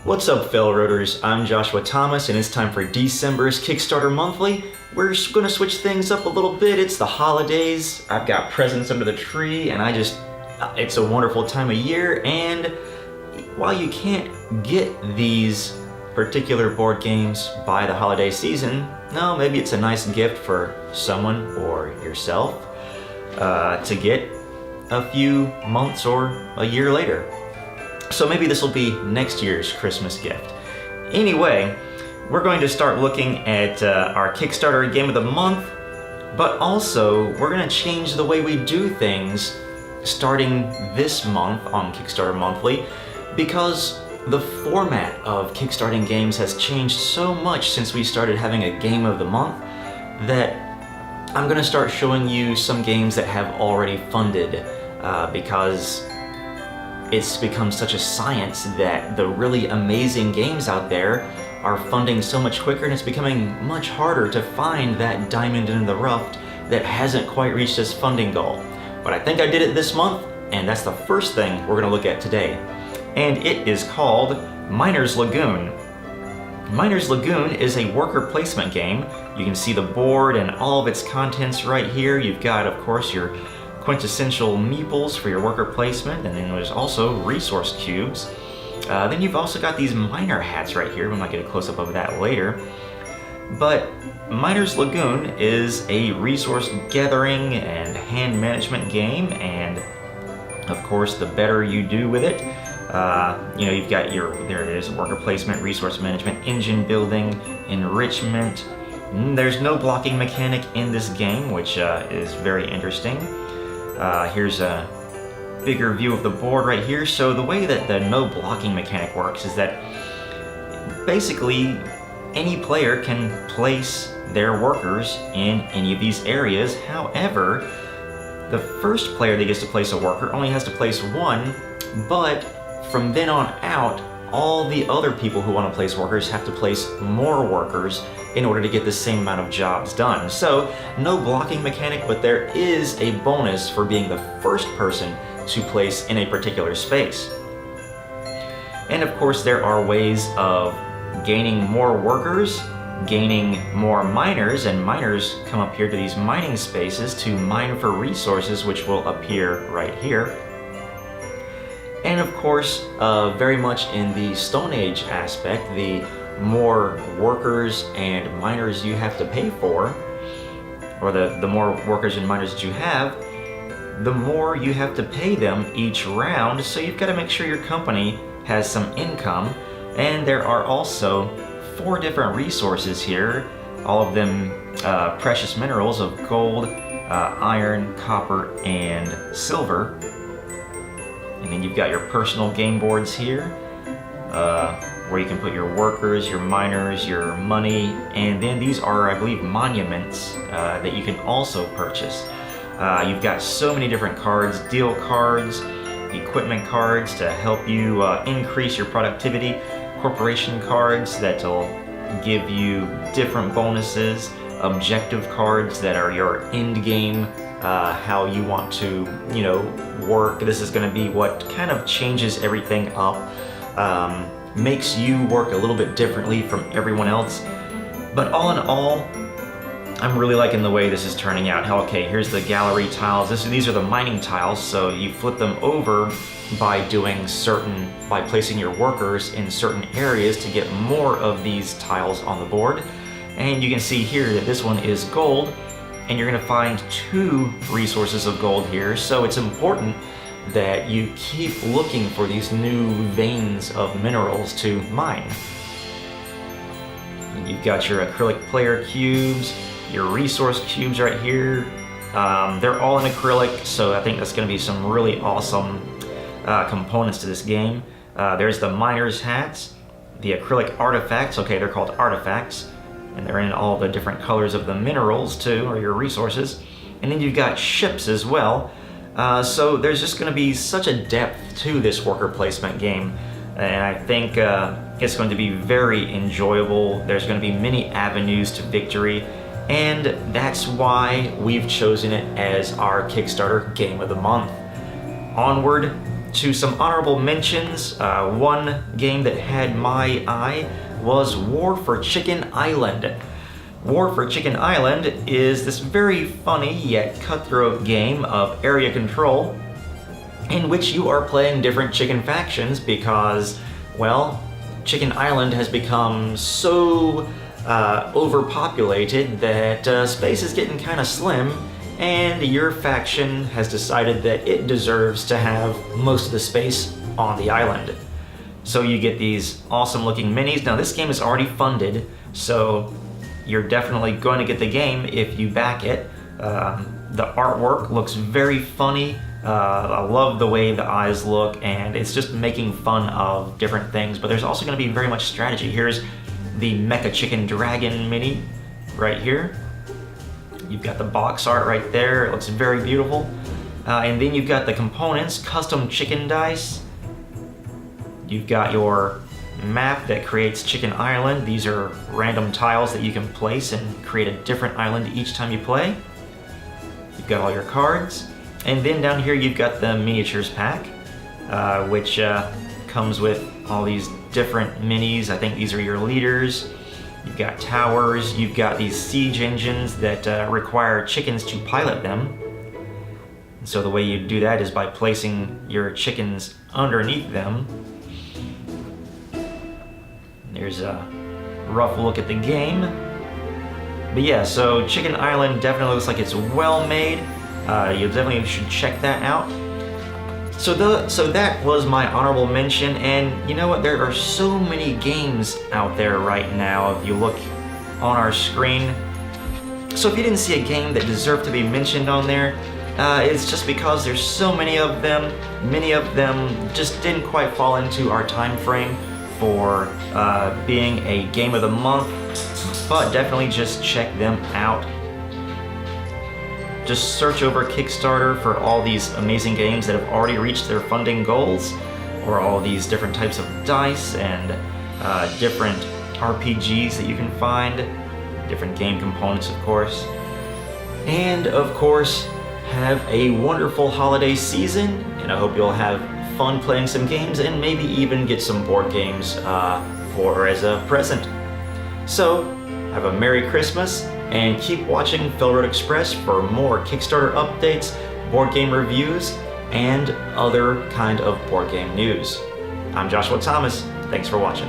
What's up, fellow roaders? I'm Joshua Thomas, and it's time for December's Kickstarter Monthly. We're going to switch things up a little bit. It's the holidays. I've got presents under the tree, and it's a wonderful time of year. And while you can't get these particular board games by the holiday season, no, maybe it's a nice gift for someone or yourself to get a few months or a year later. So maybe this will be next year's Christmas gift. Anyway, we're going to start looking at our Kickstarter Game of the Month, but also we're going to change the way we do things starting this month on Kickstarter Monthly, because the format of Kickstarting games has changed so much since we started having a Game of the Month that I'm going to start showing you some games that have already funded because it's become such a science that the really amazing games out there are funding so much quicker, and it's becoming much harder to find that diamond in the rough that hasn't quite reached its funding goal. But I think I did it this month, and that's the first thing we're going to look at today. And it is called Miner's Lagoon. Miner's Lagoon is a worker placement game. You can see the board and all of its contents right here. You've got, of course, your quintessential meeples for your worker placement, and then there's also resource cubes. Then you've also got these miner hats right here. We might get a close-up of that later. But Miner's Lagoon is a resource gathering and hand management game, and of course the better you do with it, you've got there it is, worker placement, resource management, engine building, enrichment. There's no blocking mechanic in this game, which is very interesting. Here's a bigger view of the board right here. So the way that the no blocking mechanic works is that basically any player can place their workers in any of these areas. However, the first player that gets to place a worker only has to place one, but from then on out, all the other people who want to place workers have to place more workers in order to get the same amount of jobs done. So, no blocking mechanic, but there is a bonus for being the first person to place in a particular space. And of course, there are ways of gaining more workers, gaining more miners, and miners come up here to these mining spaces to mine for resources, which will appear right here. And of course, very much in the Stone Age aspect, the more workers and miners you have to pay for, or the more workers and miners that you have, the more you have to pay them each round. So you've got to make sure your company has some income. And there are also 4 different resources here, all of them precious minerals of gold, iron, copper, and silver. And then you've got your personal game boards here, where you can put your workers, your miners, your money, and then these are, I believe, monuments that you can also purchase. You've got so many different cards, deal cards, equipment cards to help you increase your productivity, corporation cards that will give you different bonuses, objective cards that are your end game, how you want to, work. This is going to be what kind of changes everything up, makes you work a little bit differently from everyone else. But all in all, I'm really liking the way this is turning out. Okay, here's the gallery tiles. These are the mining tiles, so you flip them over by placing your workers in certain areas to get more of these tiles on the board. And you can see here that this one is gold, and you're going to find 2 resources of gold here, so it's important that you keep looking for these new veins of minerals to mine. You've got your acrylic player cubes, your resource cubes right here. They're all in acrylic, so I think that's going to be some really awesome components to this game. There's the miner's hats, the acrylic artifacts. Okay, they're called artifacts, and they're in all the different colors of the minerals too, or your resources. And then you've got ships as well. So there's just going to be such a depth to this worker placement game, and I think it's going to be very enjoyable. There's going to be many avenues to victory, and that's why we've chosen it as our Kickstarter Game of the Month. Onward to some honorable mentions, one game that had my eye was War for Chicken Island. War for Chicken Island is this very funny yet cutthroat game of area control in which you are playing different chicken factions because, well, Chicken Island has become so overpopulated that space is getting kind of slim, and your faction has decided that it deserves to have most of the space on the island. So you get these awesome looking minis. Now this game is already funded, so you're definitely going to get the game if you back it. The artwork looks very funny. I love the way the eyes look, and it's just making fun of different things, but there's also going to be very much strategy. Here's the Mecha Chicken Dragon mini right here. You've got the box art right there. It looks very beautiful. And then you've got the components, custom chicken dice. You've got your map that creates Chicken Island. These are random tiles that you can place and create a different island each time you play. You've got all your cards. And then down here you've got the miniatures pack, which comes with all these different minis. I think these are your leaders. You've got towers, you've got these siege engines that require chickens to pilot them. And so the way you do that is by placing your chickens underneath them. There's a rough look at the game. But yeah, so Chicken Island definitely looks like it's well made. You definitely should check that out. So that was my honorable mention, and you know what? There are so many games out there right now if you look on our screen. So if you didn't see a game that deserved to be mentioned on there, it's just because there's so many of them. Many of them just didn't quite fall into our time frame for being a game of the month, but definitely just check them out. Just search over Kickstarter for all these amazing games that have already reached their funding goals, or all these different types of dice and different RPGs that you can find, different game components, of course. And of course, have a wonderful holiday season, and I hope you'll have fun playing some games and maybe even get some board games for as a present. So, have a Merry Christmas, and keep watching Phil Road Express for more Kickstarter updates, board game reviews, and other kind of board game news. I'm Joshua Thomas. Thanks for watching.